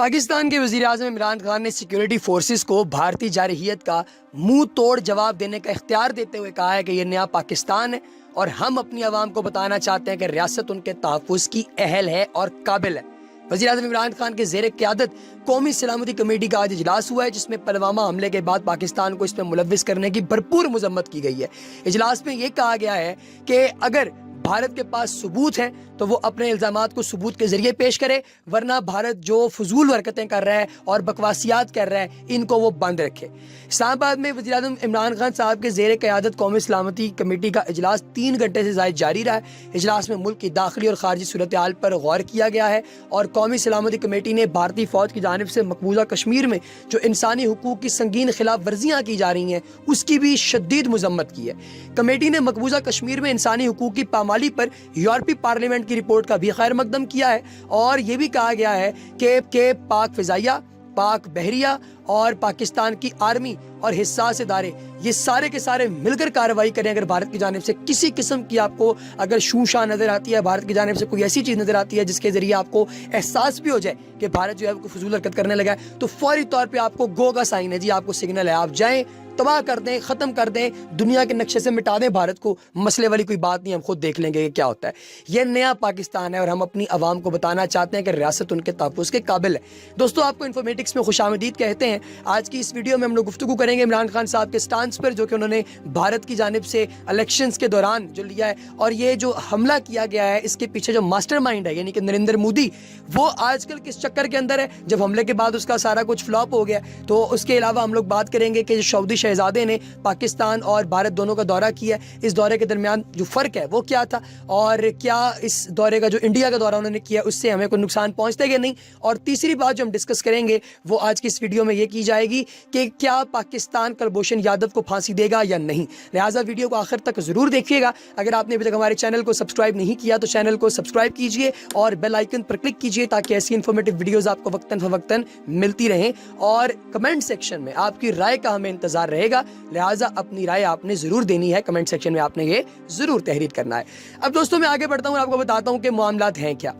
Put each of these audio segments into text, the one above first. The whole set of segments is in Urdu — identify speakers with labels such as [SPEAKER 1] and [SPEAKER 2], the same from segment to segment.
[SPEAKER 1] پاکستان کے وزیر اعظم عمران خان نے سیکیورٹی فورسز کو بھارتی جارحیت کا منہ توڑ جواب دینے کا اختیار دیتے ہوئے کہا ہے کہ یہ نیا پاکستان ہے اور ہم اپنی عوام کو بتانا چاہتے ہیں کہ ریاست ان کے تحفظ کی اہل ہے اور قابل ہے۔ وزیر اعظم عمران خان کے زیر قیادت قومی سلامتی کمیٹی کا آج اجلاس ہوا ہے، جس میں پلوامہ حملے کے بعد پاکستان کو اس میں ملوث کرنے کی بھرپور مذمت کی گئی ہے۔ اجلاس میں یہ کہا گیا ہے کہ اگر بھارت کے پاس ثبوت ہیں تو وہ اپنے الزامات کو ثبوت کے ذریعے پیش کرے، ورنہ بھارت جو فضول حرکتیں کر رہا ہے اور بکواسیات کر رہا ہے ان کو وہ بند رکھے۔ اسلام آباد میں وزیر اعظم عمران خان صاحب کے زیر قیادت قومی سلامتی کمیٹی کا اجلاس 3 گھنٹے سے زائد جاری رہا ہے۔ اجلاس میں ملک کی داخلی اور خارجی صورتحال پر غور کیا گیا ہے اور قومی سلامتی کمیٹی نے بھارتی فوج کی جانب سے مقبوضہ کشمیر میں جو انسانی حقوق کی سنگین خلاف ورزیاں کی جا رہی ہیں اس کی بھی شدید مذمت کی ہے۔ کمیٹی نے مقبوضہ کشمیر میں انسانی حقوق کی پامالی پر یورپی پارلیمنٹ کی رپورٹ کا بھی خیر مقدم کیا ہے اور یہ بھی کہا گیا ہے کہ پاک فضائیہ، پاک بحریہ اور پاکستان کی آرمی اور حساس ادارے یہ سارے کے سارے مل کر کارروائی کریں۔ اگر بھارت کی جانب سے کسی قسم کی آپ کو اگر شوشاں نظر آتی ہے، بھارت کی جانب سے کوئی ایسی چیز نظر آتی ہے جس کے ذریعے آپ کو احساس بھی ہو جائے کہ بھارت جو ہے وہ فضول حرکت کرنے لگا ہے، تو فوری طور پہ آپ کو گو کا سائن ہے جی، آپ کو سگنل ہے، آپ جائیں، تباہ کر دیں، ختم کر دیں، دنیا کے نقشے سے مٹا دیں بھارت کو۔ مسئلے والی کوئی بات نہیں، ہم خود دیکھ لیں گے کہ کیا ہوتا ہے۔ یہ نیا پاکستان ہے اور ہم اپنی عوام کو بتانا چاہتے ہیں کہ ریاست ان کے تحفظ کے قابل ہے۔ دوستو، آپ کو انفارمیٹکس میں خوش آمدید کہتے ہیں۔ آج کی اس ویڈیو میں ہم لوگ گفتگو کریں گے عمران خان صاحب کے سٹانس پر، جو کہ انہوں نے بھارت کی جانب سے الیکشنز کے دوران جو لیا ہے، اور یہ جو حملہ کیا گیا ہے اس کے پیچھے جو ماسٹر مائنڈ ہے یعنی کہ نریندر مودی، وہ آج کل کس چکر کے اندر ہے۔ جب حملے کے بعد اس کا سارا کچھ فلاپ ہو گیا، تو اس کے علاوہ ہم لوگ بات کریں گے کہ سعودی شہزادے نے پاکستان اور بھارت دونوں کا دورہ کیا، اس دورے کے درمیان جو فرق ہے وہ کیا تھا، اور کیا اس دورے کا جو انڈیا کا دورہ انہوں نے کیا اس سے ہمیں کوئی نقصان پہنچتا ہے کہ نہیں۔ اور تیسری بات جو ہم ڈسکس کریں گے وہ آج کی اس ویڈیو میں یہ کی جائے گی کہ کیا پاکستان کلبھوشن یادو کو پھانسی دے گا یا نہیں۔ لہٰذا ویڈیو کو آخر تک ضرور دیکھیے گا۔ اگر آپ نے ابھی تک ہمارے چینل کو سبسکرائب نہیں کیا تو چینل کو سبسکرائب کیجئے اور بیل آئیکن پر کلک کیجئے تاکہ ایسی انفارمیٹیو ویڈیوز آپ کو وقتاً فوقتاً ملتی رہیں، اور کمنٹ سیکشن میں آپ کی رائے کا ہمیں انتظار رہے گا۔ لہٰذا اپنی رائے آپ نے ضرور دینی ہے، کمنٹ سیکشن میں آپ نے یہ ضرور تحریر کرنا ہے۔ اب دوستوں میں آگے بڑھتا ہوں اور آپ کو بتاتا ہوں کہ معاملات ہیں کیا۔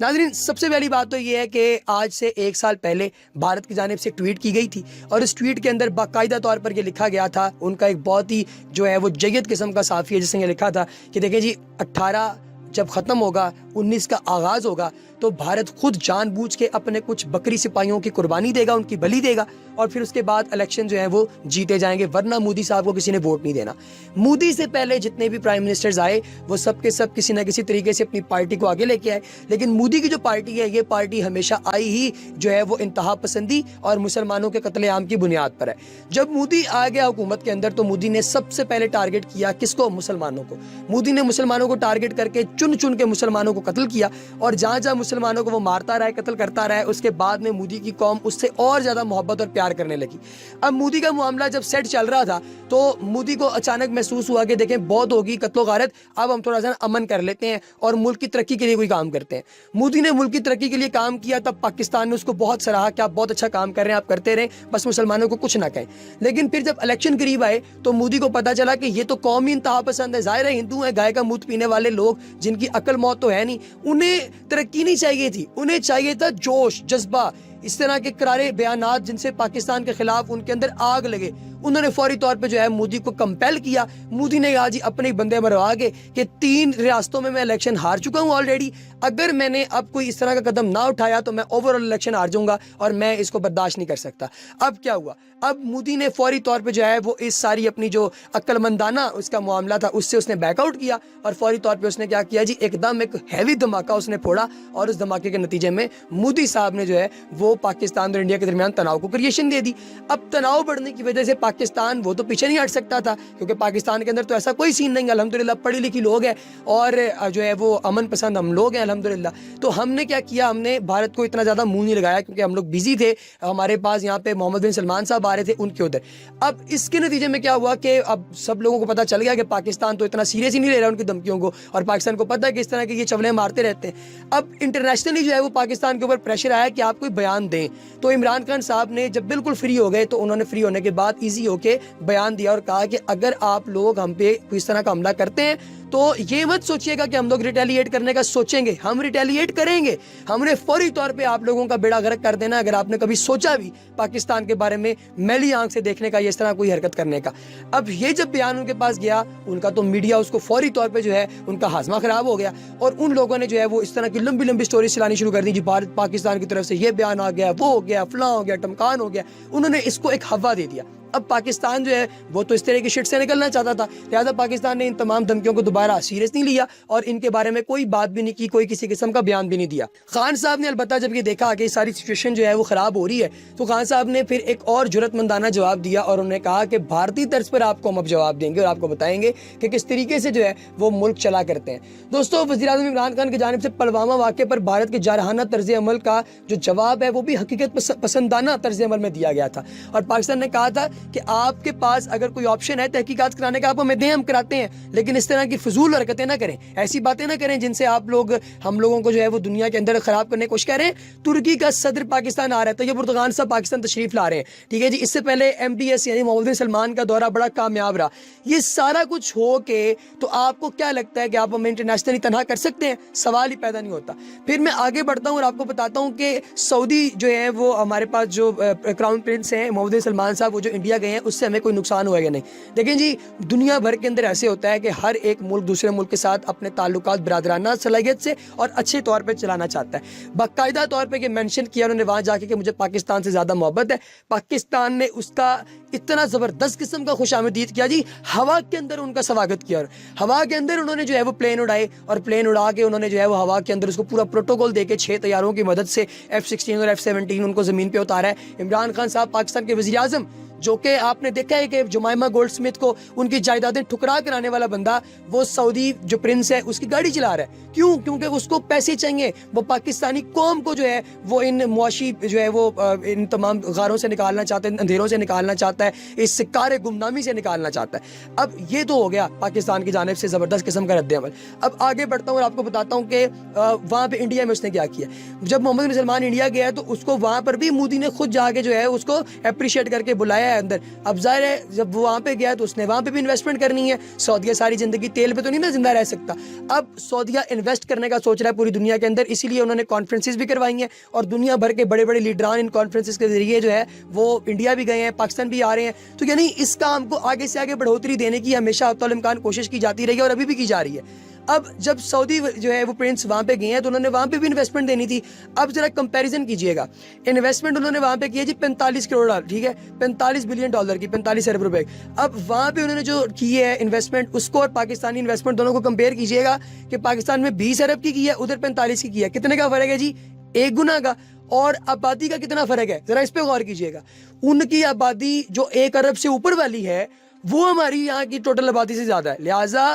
[SPEAKER 1] ناظرین، سب سے پہلی بات تو یہ ہے کہ آج سے 1 سال پہلے بھارت کی جانب سے ٹویٹ کی گئی تھی، اور اس ٹویٹ کے اندر باقاعدہ طور پر یہ لکھا گیا تھا، ان کا ایک بہت ہی جو ہے وہ جید قسم کا صحافی ہے جس نے یہ لکھا تھا کہ دیکھیں جی، 18 جب ختم ہوگا، 19 کا آغاز ہوگا، تو بھارت خود جان بوجھ کے اپنے کچھ بکری سپاہیوں کی قربانی دے گا، ان کی بلی دے گا، اور پھر اس کے بعد الیکشن جو ہے وہ جیتے جائیں گے، ورنہ مودی صاحب کو کسی نے ووٹ نہیں دینا۔ مودی سے پہلے جتنے بھی پرائم منسٹرز آئے وہ سب کے سب کسی نہ کسی طریقے سے اپنی پارٹی کو آگے لے کے آئے، لیکن مودی کی جو پارٹی ہے، یہ پارٹی ہمیشہ آئی ہی جو ہے وہ انتہا پسندی اور مسلمانوں کے قتل عام کی بنیاد پر ہے۔ جب مودی آ گیا حکومت کے اندر تو مودی نے سب سے پہلے ٹارگٹ کیا کس کو؟ مسلمانوں کو۔ مودی نے مسلمانوں کو ٹارگٹ کر کے چن چن کے مسلمانوں کو قتل کیا، اور جہاں جہاں مسلمانوں کو وہ مارتا رہا ہے، قتل کرتا رہا ہے، اس کے بعد میں مودی کی قوم اس سے اور زیادہ محبت اور پیار کرنے لگی۔ اب مودی کا معاملہ جب سیٹ چل رہا تھا تو مودی کو اچانک محسوس ہوا کہ دیکھیں بہت ہوگی قتل و غارت، اب ہم تھوڑا سا امن کر لیتے ہیں اور ملک کی ترقی کے لیے کوئی کام کرتے ہیں۔ مودی نے ملک کی ترقی کے لیے کام کیا، تب پاکستان نے اس کو بہت سراہا کہ آپ بہت اچھا کام کر رہے ہیں، آپ کرتے رہیں، بس مسلمانوں کو کچھ نہ کہیں۔ لیکن پھر جب الیکشن قریب آئے تو مودی کو پتا چلا کہ یہ تو قوم ہی انتہا پسند ہے، ظاہر ہے ہندو ہیں، گائے کا مودھ پینے والے لوگ جن کی عقل موت تو ہے نہیں، انہیں ترقی نہیں چاہیے تھی، انہیں چاہیے تھا جوش، جذبہ، اس طرح کے کرارے بیانات جن سے پاکستان کے خلاف ان کے اندر آگ لگے۔ انہوں نے فوری طور پہ جو ہے مودی کو کمپیل کیا۔ مودی نے کہا جی اپنے بندے مروا کے کہ 3 ریاستوں میں الیکشن ہار چکا ہوں آلریڈی، اگر میں نے اب کوئی اس طرح کا قدم نہ اٹھایا تو میں اوورآل الیکشن ہار جاؤں گا اور میں اس کو برداشت نہیں کر سکتا۔ اب کیا ہوا؟ اب مودی نے فوری طور پہ جو ہے وہ اس ساری اپنی جو عقل مندانہ اس کا معاملہ تھا اس سے اس نے بیک آؤٹ کیا، اور فوری طور پہ اس نے کیا کیا جی، ایک دم ایک ہیوی دھماکہ اس نے پھوڑا، اور اس دھماکے کے نتیجے میں مودی صاحب نے جو ہے وہ پاکستان اور انڈیا کے درمیان تناؤ کو کریشن دے دی۔ اب تناؤ بڑھنے کی وجہ سے پاکستان وہ تو پیچھے نہیں ہٹ سکتا تھا، کیونکہ پاکستان کے اندر تو ایسا کوئی سین نہیں، الحمدللہ پڑھی لکھی لوگ ہیں اور جو ہے وہ امن پسند ہم لوگ ہیں الحمدللہ۔ تو ہم نے کیا کیا، ہم نے بھارت کو اتنا زیادہ منہ نہیں لگایا کیونکہ ہم لوگ بزی تھے، ہمارے پاس یہاں پہ محمد بن سلمان صاحب آ رہے تھے ان کے ادھر۔ اب اس کے نتیجے میں کیا ہوا کہ اب سب لوگوں کو پتا چل گیا کہ پاکستان تو اتنا سیریس ہی نہیں لے رہا ان کی دھمکیوں کو، اور پاکستان کو پتا ہے کہ اس طرح کے یہ چولے مارتے رہتے ہیں۔ اب انٹرنیشنلی جو ہے وہ پاکستان کے اوپر پریشر آیا کہ آپ کوئی بیان دیں، تو عمران خان صاحب نے جب بالکل فری ہو گئے تو انہوں نے فری ہونے کے بعد ایزی ہو کے بیان دیا اور کہا کہ اگر آپ لوگ ہم پہ اس طرح کا حملہ کرتے ہیں تو یہ مت سوچیے گا کہ ہم لوگ ریٹیلیٹ کرنے کا سوچیں گے، ہم ریٹیلیٹ کریں گے، ہم نے فوری طور پہ آپ لوگوں کا بیڑا غرق کر دینا اگر آپ نے کبھی سوچا بھی پاکستان کے بارے میں میلی آنکھ سے دیکھنے کا، اس طرح کوئی حرکت کرنے کا۔ اب یہ جب بیان ان کے پاس گیا، ان کا تو میڈیا اس کو فوری طور پہ جو ہے ان کا ہاضمہ خراب ہو گیا، اور ان لوگوں نے جو ہے وہ اس طرح کی لمبی لمبی سٹوری چلانی شروع کر دی، جی بھارت پاکستان کی طرف سے یہ بیان آ گیا، وہ ہو گیا، فلاں ہو گیا، ٹمکان ہو گیا، انہوں نے اس کو ایک ہوا دے دیا۔ اب پاکستان جو ہے وہ تو اس طرح کی شٹ سے نکلنا چاہتا تھا، لہٰذا پاکستان نے ان تمام دھمکیوں کو دوبارہ سیریس نہیں لیا اور ان کے بارے میں کوئی بات بھی نہیں کی، کوئی کسی قسم کا بیان بھی نہیں دیا۔ خان صاحب نے البتہ جب یہ دیکھا کہ یہ ساری سچویشن جو ہے وہ خراب ہو رہی ہے، تو خان صاحب نے پھر ایک اور جرأت مندانہ جواب دیا، اور انہوں نے کہا کہ بھارتی طرز پر آپ کو ہم اب جواب دیں گے اور آپ کو بتائیں گے کہ کس طریقے سے جو ہے وہ ملک چلا کرتے ہیں۔ دوستو، وزیر اعظم عمران خان کی جانب سے پلوامہ واقعے پر بھارت کے جارحانہ طرز عمل کا جو جواب ہے وہ بھی حقیقت پسندانہ طرز عمل میں دیا گیا تھا، اور پاکستان نے کہا تھا کہ آپ کے پاس اگر کوئی آپشن ہے تحقیقات کرانے کا آپ ہمیں دیں، ہم کراتے ہیں، لیکن اس طرح کی فضول حرکتیں نہ کریں، ایسی باتیں نہ کریں جن سے آپ لوگ ہم لوگوں کو جو ہے وہ دنیا کے اندر خراب کرنے کی کوشش کر رہے ہیں۔ ترکی کا صدر پاکستان آ رہا ہے، تو یہ اردغان صاحب پاکستان تشریف لا رہے ہیں، ٹھیک ہے جی۔ اس سے پہلے MBS یعنی محمد بن سلمان کا دورہ بڑا کامیاب رہا۔ یہ سارا کچھ ہو کے تو آپ کو کیا لگتا ہے کہ آپ ہمیں انٹرنیشنلی تنہا کر سکتے ہیں؟ سوال ہی پیدا نہیں ہوتا۔ پھر میں آگے بڑھتا ہوں اور آپ کو بتاتا ہوں کہ سعودی جو ہے وہ ہمارے پاس جو کراؤن پرنس ہیں محمد بن سلمان صاحب، وہ جو انڈیا گئے ہیں، اس سے ہمیں کوئی نقصان ہوا گا نہیں۔ دیکھیں جی، دنیا بھر کے اندر ایسے ہوتا ہے کہ ہر ایک ملک دوسرے ملک کے ساتھ اپنے تعلقات برادرانہ صلاحیت سے اور اچھے طور پہ چلانا چاہتا ہے۔ باقاعدہ طور پہ یہ مینشن کیا انہوں نے وہاں جا کے کہ مجھے پاکستان سے زیادہ محبت ہے۔ پاکستان نے اس کا اتنا زبردست قسم کا خوش آمدید کیا جی، ہوا کے اندر ان کا سواگت کیا، اور ہوا کے اندر انہوں نے جو ہے وہ پلین اڑائے، اور پلین اڑا کے انہوں نے جو ہے وہ ہوا کے اندر اس کو پورا پروٹوکول دے کے 6 طیاروں کی مدد سے F-16 اور F-17 ان کو زمین پہ اتارا ہے۔ عمران خان صاحب پاکستان کے وزیر اعظم، جو کہ آپ نے دیکھا ہے کہ جمائمہ گولڈ سمتھ کو ان کی جائیدادیں ٹھکرا کرانے والا بندہ، وہ سعودی جو پرنس ہے اس کی گاڑی چلا رہا ہے۔ کیوں؟ کیونکہ اس کو پیسے چاہیے، وہ پاکستانی قوم کو جو ہے وہ ان معاشی جو ہے وہ ان تمام غاروں سے نکالنا چاہتا ہے، اندھیروں سے نکالنا چاہتا ہے، اس کار گمنامی سے نکالنا چاہتا ہے۔ اب یہ تو ہو گیا پاکستان کی جانب سے زبردست قسم کا رد عمل۔ اب آگے بڑھتا ہوں اور آپ کو بتاتا ہوں کہ وہاں پہ انڈیا میں اس نے کیا کیا۔ جب محمد بن سلمان انڈیا گیا تو اس کو وہاں پر بھی مودی نے خود جا کے جو ہے اس کو اپریشیٹ کر کے بلایا ہے اندر۔ اب ظاہر ہے جب وہ وہاں پہ گیا تو اس نے وہاں پہ بھی انویسٹمنٹ کرنی ہے۔ سعودیہ ساری زندگی تیل پہ تو نہیں نا زندہ رہ سکتا، اب سعودیہ انویسٹ کرنے کا سوچ رہا ہے پوری دنیا کے اندر، اسی لیے انہوں نے کانفرنسز بھی کروائی ہیں، اور دنیا بھر کے بڑے بڑے لیڈران ان کانفرنسز کے ذریعے جو ہے وہ انڈیا بھی گئے ہیں، پاکستان بھی آ رہے ہیں۔ تو یعنی اس کام کو آگے سے آگے بڑھوتری دینے کی ہمیشہ حتی الامکان کوشش کی جاتی رہی ہے، اور ابھی بھی کی جا رہی ہے۔ اب جب سعودی جو ہے وہ پرنس وہاں پہ گئے ہیں تو انہوں نے وہاں پہ بھی انویسٹمنٹ دینی تھی۔ اب ذرا کمپیریزن کیجئے گا، انویسٹمنٹ انہوں نے وہاں پہ کیا جی 45 کروڑ ڈالر، ٹھیک ہے، 45 بلین ڈالر کی، 45 ارب روپے۔ اب وہاں پہ انہوں نے جو کی ہے انویسٹمنٹ، اس کو اور پاکستانی انویسٹمنٹ دونوں کو کمپیئر کیجئے گا کہ پاکستان میں 20 ارب کی ہے، ادھر 45 کی ہے، کتنے کا فرق ہے جی؟ 1 گنا کا۔ اور آبادی کا کتنا فرق ہے ذرا اس پہ غور کیجئے گا۔ ان کی آبادی جو 1 ارب سے اوپر والی ہے وہ ہماری یہاں کی ٹوٹل آبادی سے زیادہ ہے، لہٰذا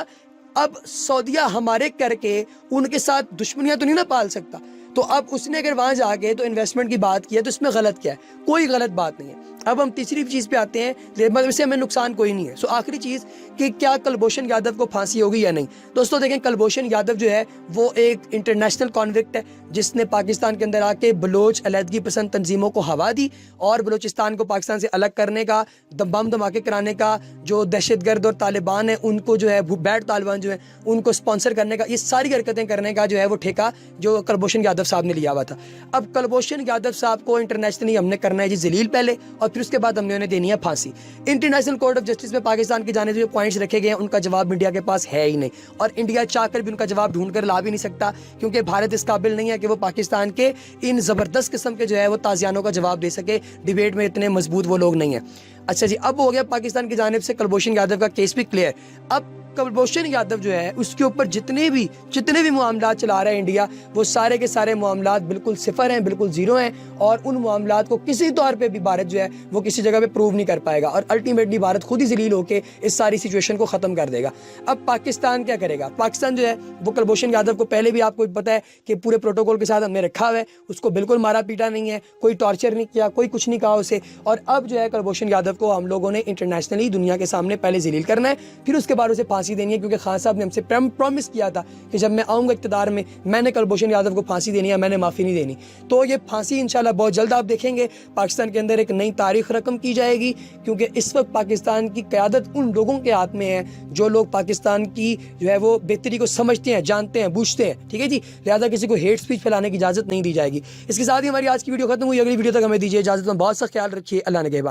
[SPEAKER 1] اب سعودیہ ہمارے کر کے ان کے ساتھ دشمنیاں تو نہیں نہ پال سکتا۔ تو اب اس نے اگر وہاں جا کے تو انویسٹمنٹ کی بات کی ہے تو اس میں غلط کیا ہے؟ کوئی غلط بات نہیں ہے۔ اب ہم تیسری چیز پہ آتے ہیں، اس سے ہمیں نقصان کوئی نہیں ہے۔ سو آخری چیز کہ کیا کلبھوشن یادو کو پھانسی ہوگی یا نہیں؟ دوستو دیکھیں، کلبھوشن یادو جو ہے وہ ایک انٹرنیشنل کانوکٹ ہے جس نے پاکستان کے اندر آ کے بلوچ علیحدگی پسند تنظیموں کو ہوا دی اور بلوچستان کو پاکستان سے الگ کرنے کا، بم دھماکے کرانے کا، جو دہشت گرد اور طالبان ہیں ان کو جو ہے بیٹ طالبان جو ہیں ان کو سپانسر کرنے کا، یہ ساری حرکتیں کرنے کا جو ہے وہ ٹھیکہ جو کلبھوشن یادو صاحب نے لیا ہوا تھا۔ اب کلبھوشن یادو صاحب کو انٹرنیشنلی ہم نے کرنا ہے جی ذلیل پہلے، اور پھر اس کے بعد ہم نے انہیں دینی ہے پھانسی۔ انٹرنیشنل کورٹ آف جسٹس میں پاکستان کی جانب سے جو پوائنٹس رکھے گئے ہیں ان کا جواب انڈیا کے پاس ہے ہی نہیں، اور انڈیا چاہ کر بھی ان کا جواب ڈھونڈ کر لا بھی نہیں سکتا، کیونکہ بھارت اس قابل نہیں ہے کہ وہ پاکستان کے ان زبردست قسم کے جو ہے وہ تازیانوں کا جواب دے سکے۔ ڈیبیٹ میں اتنے مضبوط وہ لوگ نہیں ہیں۔ اچھا جی، اب ہو گیا پاکستان کی جانب سے کلبھوشن یادو کا کیس بھی کلیئر۔ اب کلبھوشن یادو جو ہے اس کے اوپر جتنے بھی معاملات چلا رہا ہے انڈیا، وہ سارے کے سارے معاملات بالکل صفر ہیں، بالکل زیرو ہیں، اور ان معاملات کو کسی طور پہ بھی بھارت جو ہے وہ کسی جگہ پہ پروو نہیں کر پائے گا، اور الٹیمیٹلی بھارت خود ہی ذلیل ہو کے اس ساری سچویشن کو ختم کر دے گا۔ اب پاکستان کیا کرے گا؟ پاکستان جو ہے وہ کلبھوشن یادو کو پہلے بھی آپ کو پتا ہے کہ پورے پروٹوکول کے ساتھ ہم نے رکھا ہوا ہے، اس کو بالکل مارا پیٹا نہیں ہے، کوئی ٹارچر نہیں کیا، کوئی کچھ نہیں کہا اسے، اور اب جو ہے کلبھوشن یادو کو ہم لوگوں نے انٹرنیشنلی دنیا کے سامنے پہلے ذلیل کرنا ہے، پھر اس کے بعد اسے پھانسی دینی ہے، کیونکہ خان صاحب نے ہم سے پرومس کیا تھا کہ جب میں آؤں گا اقتدار میں نے کلبھوشن یادو کو پھانسی دینی ہے، میں نے معافی نہیں دینی. تو یہ پھانسی انشاءاللہ بہت جلد آپ دیکھیں گے. پاکستان کے اندر ایک نئی تاریخ رقم کی جائے گی، کیونکہ اس وقت پاکستان کی قیادت ان لوگوں کے ہاتھ میں ہے جو لوگ پاکستان کی جو ہے وہ بہتری کو سمجھتے ہیں، جانتے ہیں، بوجھتے ہیں. ٹھیک ہے جی، لہٰذا کسی کو ہیٹ اسپیچ پھیلانے کی اجازت نہیں دی جائے گی. اس کے ساتھ ہی ہماری آج کی ویڈیو ختم ہوئی. اگلی ویڈیو تک ہمیں دیجیے اجازت. میں بہت سا خیال رکھیے. اللہ نگہبان.